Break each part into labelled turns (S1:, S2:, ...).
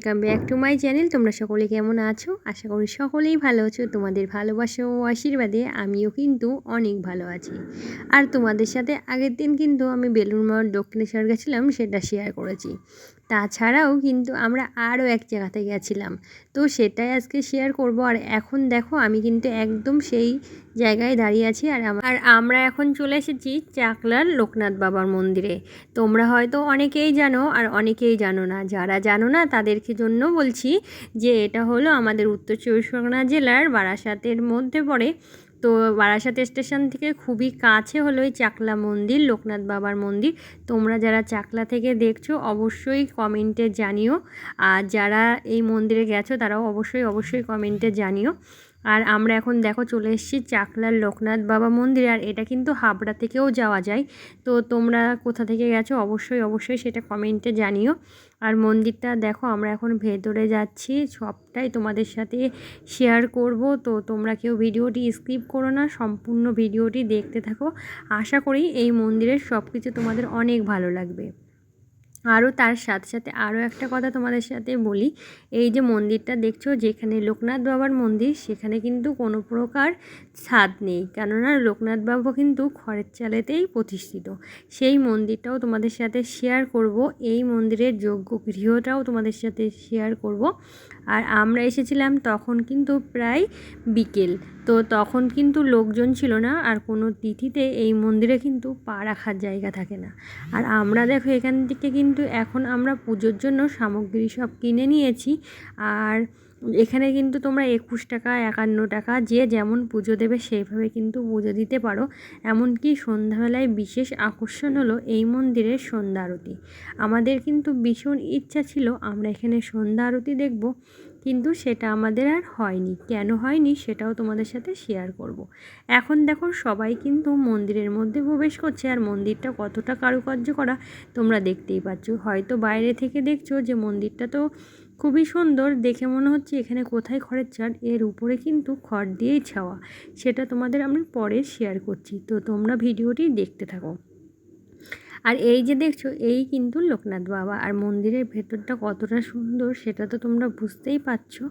S1: Welcome back to my channel. তোমরা সকলে কেমন আছো? আশা করি সকলেই ভালো আছো। তোমাদের ভালোবাসা ও আশীর্বাদে আমিও কিন্তু অনেক ভালো আছি। আর তোমাদের সাথে আগের দিন কিন্তু আমি বেলুড় মঠ দক্ষিণেশ্বর গেছিলাম, সেটা শেয়ার করেছি। তাছাড়াও কিন্তু আমরা আরও এক জায়গাতে গেছিলাম, তো সেটাই আজকে শেয়ার করব। আর এখন দেখো আমি কিন্তু একদম সেই জায়গায় দাঁড়িয়ে আছি। আর আমরা এখন চলে এসেছি চাকলার লোকনাথ বাবার মন্দিরে। তোমরা হয়তো অনেকেই জানো আর অনেকেই জানো না। যারা জানো না তাদেরকে জন্য বলছি যে এটা হলো আমাদের উত্তর চব্বিশ পরগনা জেলার বারাসাতের মধ্যে পড়ে। তো বারাসাত স্টেশন থেকে খুবই কাছে হলো এই চাকলা মন্দির, লোকনাথ বাবার মন্দির। তোমরা যারা চাকলা থেকে দেখছো অবশ্যই কমেন্টে জানিও, আর যারা এই মন্দিরে গেছো তারাও অবশ্যই কমেন্টে জানিও। আর আমরা এখন দেখো চলে এসেছি চাকলার লোকনাথ বাবা মন্দিরে। আর এটা কিন্তু হাবড়া থেকেও যাওয়া যায়। তো তোমরা কোথা থেকে গেছো অবশ্যই সেটা কমেন্টে জানিও। আর মন্দিরটা দেখো আমরা এখন ভেতরে যাচ্ছি, সবটাই তোমাদের সাথে শেয়ার করব। তো তোমরা কেউ ভিডিওটি স্কিপ করো না, সম্পূর্ণ ভিডিওটি দেখতে থাকো। আশা করি এই মন্দিরের সব কিছু তোমাদের অনেক ভালো লাগবে। আরও তার সাথে সাথে আরও একটা কথা তোমাদের সাথে বলি, এই যে মন্দিরটা দেখছো যেখানে লোকনাথ বাবার মন্দির, সেখানে কিন্তু কোনো প্রকার ছাদ নেই, কেননা লোকনাথ বাবা কিন্তু খড়ের চালেতেই প্রতিষ্ঠিত। সেই মন্দিরটাও তোমাদের সাথে শেয়ার করব, এই মন্দিরের যজ্ঞ গৃহটাও তোমাদের সাথে শেয়ার করব। আর আমরা এসেছিলাম তখন কিন্তু প্রায় বিকেল, তো তখন কিন্তু লোকজন ছিল না। আর কোনো তিথিতে এই মন্দিরে কিন্তু পা রাখার জায়গা থাকে না। আর আমরা দেখো এখান থেকে কিন্তু এখন আমরা পুজোর জন্য সামগ্রী সব কিনে নিয়েছি। আর এখানে কিন্তু তোমরা 21 টাকা 51 টাকা যে যেমন পুজো দেবে সেইভাবে কিন্তু পুজো দিতে পারো। এমনকি সন্ধ্যাবেলায় বিশেষ আকর্ষণ হলো এই মন্দিরের সন্ধ্যা আরতি। আমাদের কিন্তু ভীষণ ইচ্ছা ছিল আমরা এখানে সন্ধ্যা আরতি দেখব, কিন্তু সেটা আমাদের আর হয়নি। কেন হয়নি সেটাও তোমাদের সাথে শেয়ার করব। এখন দেখো সবাই কিন্তু মন্দিরের মধ্যে প্রবেশ করছে। আর মন্দিরটা কতটা কারুকার্য করা তোমরা দেখতেই পাচ্ছ। হয়তো বাইরে থেকে দেখছো যে মন্দিরটা তো খুবই সুন্দর, দেখে মনে হচ্ছে এখানে কোথায় খড়ের চাল, এর উপরে কিন্তু খড় দিয়েই ছাওয়া। সেটা তোমাদের আমি পরে শেয়ার করছি, তো তোমরা ভিডিওটি দেখতে থাকো। আর এই যে দেখছো এই কিন্তু লোকনাথ বাবা। আর মন্দিরের ভেতরটা কতটা সুন্দর সেটা তো তোমরা বুঝতেই পারছো।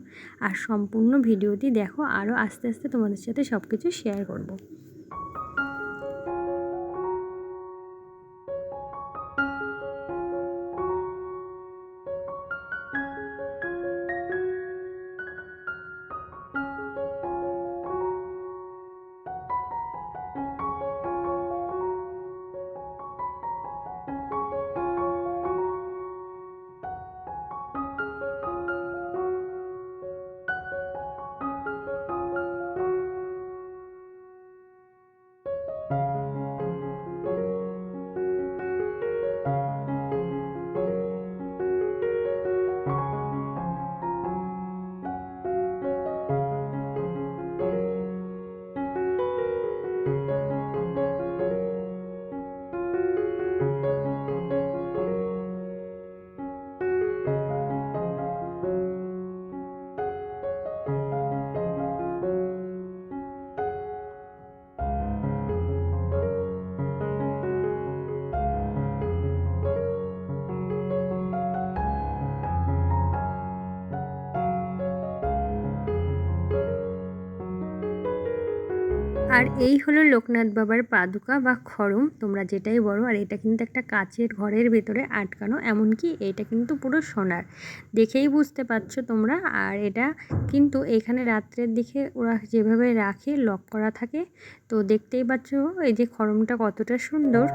S1: আর সম্পূর্ণ ভিডিওটি দেখো, আরও আস্তে আস্তে তোমাদের সাথে সব কিছু শেয়ার করব। আর এই হলো লোকনাথ বাবার পাদুকা বা খড়ম, তোমরা যেটাই বলো। আর এটা কিন্তু একটা কাচের ঘরের ভেতরে আটকানো, এমনকি এটা কিন্তু পুরো সোনার, দেখেই বুঝতে পারছো তোমরা। আর এটা কিন্তু এখানে রাত্রের দিকে ওরা যেভাবে রাখে লক করা থাকে, তো দেখতেই পাচ্ছ এই যে খড়মটা কতটা সুন্দর।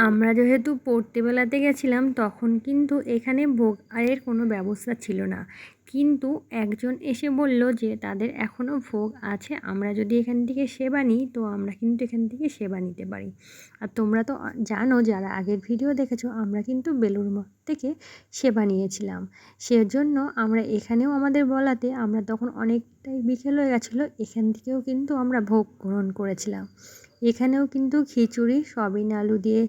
S1: আমরা যেহেতু পড়তে বেলাতে গেছিলাম তখন কিন্তু এখানে ভোগ আয়ের কোনো ব্যবস্থা ছিল না, কিন্তু একজন এসে বলল যে তাদের এখনও ভোগ আছে, আমরা যদি এখান থেকে সেবা নিই তো আমরা কিন্তু এখান থেকে সেবা নিতে পারি। আর তোমরা তো জানো যারা আগের ভিডিও দেখেছো, আমরা কিন্তু বেলুড় মঠ থেকে সেবা নিয়েছিলাম। সেজন্য আমরা এখানেও আমাদের বলাতে আমরা তখন অনেকটাই বিকেল হয়ে গেছিলো, এখান থেকেও কিন্তু আমরা ভোগ গ্রহণ করেছিলাম। এখানেও কিন্তু খিচুড়ি, সয়াবিন আলু দিয়ে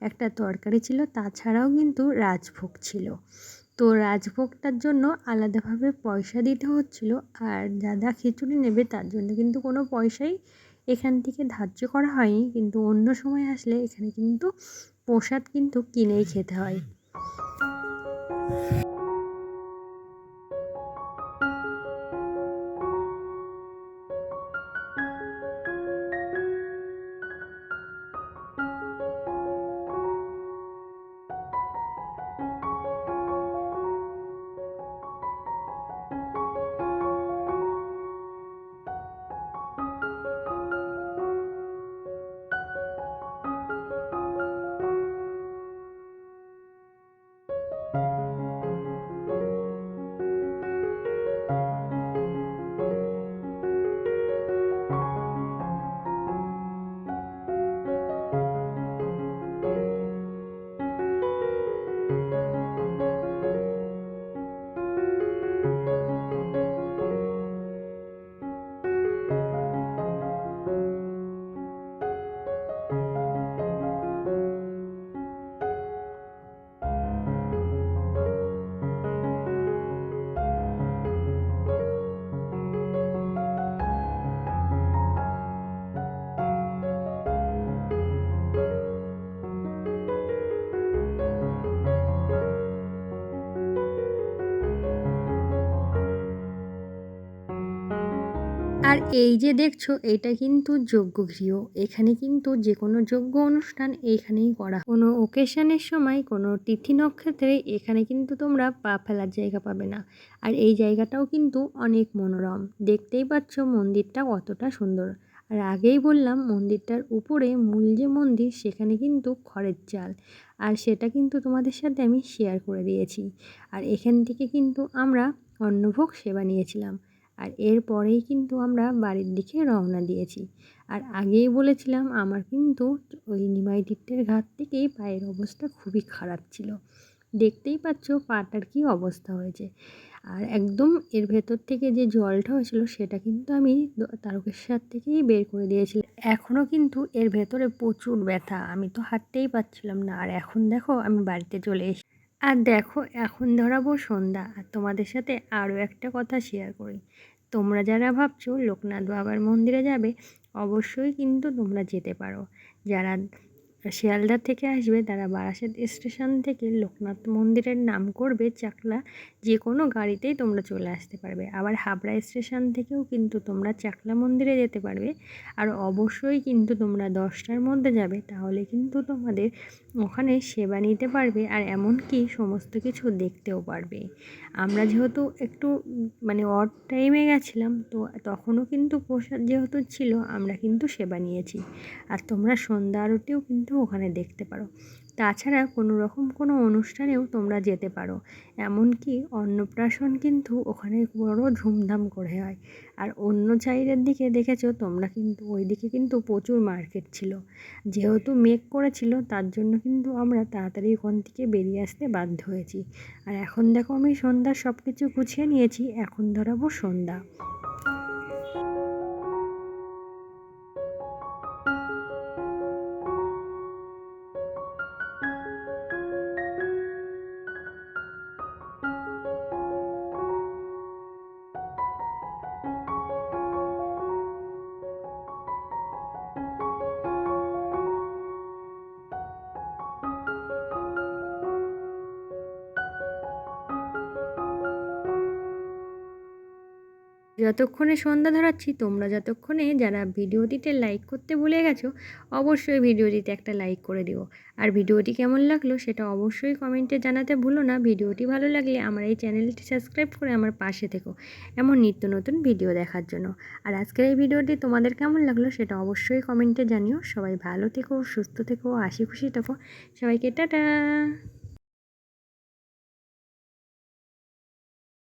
S1: একটা তরকারি ছিল, তাছাড়াও কিন্তু রাজভোগ ছিল। তো রাজভোগটার জন্য আলাদাভাবে পয়সা দিতে হচ্ছিল, আর যারা খিচুড়ি নেবে তার জন্য কিন্তু কোনো পয়সাই এখান থেকে ধার্য করা হয়নি। কিন্তু অন্য সময় আসলে এখানে কিন্তু প্রসাদ কিন্তু কিনেই খেতে হয়। আর এই যে দেখছো এটা কিন্তু যজ্ঞগৃহ। এখানে কিন্তু যে কোনো যজ্ঞ অনুষ্ঠান এইখানেই করা হয়। কোনো ওকেশনের সময়, কোনো তিথি নক্ষত্রে এখানে কিন্তু তোমরা পা ফেলার জায়গা পাবে না। আর এই জায়গাটাও কিন্তু অনেক মনোরম, দেখতেই পাচ্ছ মন্দিরটা কতটা সুন্দর। আর আগেই বললাম মন্দিরটার উপরে মূল যে মন্দির সেখানে কিন্তু খড়ের চাল, আর সেটা কিন্তু তোমাদের সাথে আমি শেয়ার করে দিয়েছি। আর এখান থেকে কিন্তু আমরা অন্নভোগ সেবা নিয়েছিলাম। আর এরপরেই কিন্তু আমরা বাড়ির দিকে রওনা দিয়েছি। আর আগেই বলেছিলাম আমার কিন্তু ওই নিমাই তীর্থের ঘাট থেকেই পায়ের অবস্থা খুবই খারাপ ছিল। দেখতেই পাচ্ছ পাটার কী অবস্থা হয়েছে। আর একদম এর ভেতর থেকে যে জলটা হয়েছিল সেটা কিন্তু আমি তারকেশ্বর থেকেই বের করে দিয়েছিলাম। এখনও কিন্তু এর ভেতরে প্রচুর ব্যথা, আমি তো হাঁটতেই পারছিলাম না। আর এখন দেখো আমি বাড়িতে চলে এসেছি। আর দেখো এখন ধরাবো সন্ধ্যা। আর তোমাদের সাথে আরও একটা কথা শেয়ার করি। তোমরা যারা ভাবছো লোকনাথ বাবার মন্দিরে যাবে, অবশ্যই কিন্তু তোমরা যেতে পারো। যারা শিয়ালদা থেকে আসবে তারা বারাসাত স্টেশন থেকে লোকনাথ মন্দিরের নাম করবে চাকলা, যে কোনো গাড়িতেই তোমরা চলে আসতে পারবে। আবার হাবড়া স্টেশন থেকেও কিন্তু তোমরা চাকলা মন্দিরে যেতে পারবে। আর অবশ্যই কিন্তু তোমরা 10টার মধ্যে যাবে, তাহলে কিন্তু তোমাদের ওখানে সেবা নিতে পারবে, আর এমনকি সমস্ত কিছু দেখতেও পারবে। আমরা যেহেতু একটু মানে অড টাইমে গেছিলাম, তো তখনও কিন্তু প্রসাদ যেহেতু ছিল আমরা কিন্তু সেবা নিয়েছি। আর তোমরা সন্ধ্যা আরতিও কিন্তু ওখানে দেখতে পারো। তাছাড়া কোনো রকম কোনো অনুষ্ঠানেও তোমরা যেতে পারো। এমনকি অন্নপ্রাশন কিন্তু ওখানে বড় ধুমধাম করে হয়। আর অন্য সাইডের দিকে দেখেছো তোমরা কিন্তু ওই দিকে কিন্তু প্রচুর মার্কেট ছিল। যেহেতু মেঘ করেছিল তার জন্য কিন্তু আমরা তাড়াতাড়ি ওখান থেকে বেরিয়ে আসতে বাধ্য হয়েছি। আর এখন দেখো আমি সন্ধ্যার সব কিছু গুছিয়ে নিয়েছি, এখন ধরাবো সন্ধ্যা। যতক্ষণে সন্ধ্যা ধরাচ্ছি তোমরা যতক্ষণে যারা ভিডিওটিতে লাইক করতে ভুলে গেছো, অবশ্যই ভিডিওটিতে একটা লাইক করে দিও। আর ভিডিওটি কেমন লাগলো সেটা অবশ্যই কমেন্টে জানাতে ভুলো না। ভিডিওটি ভালো লাগলে আমার এই চ্যানেলটি সাবস্ক্রাইব করে আমার পাশে থেকো এমন নিত্য নতুন ভিডিও দেখার জন্য। আর আজকের এই ভিডিওটি তোমাদের কেমন লাগলো সেটা অবশ্যই কমেন্টে জানিও। সবাই ভালো থেকো, সুস্থ থেকো, হাসি খুশি থেকো। সবাইকে টাটা।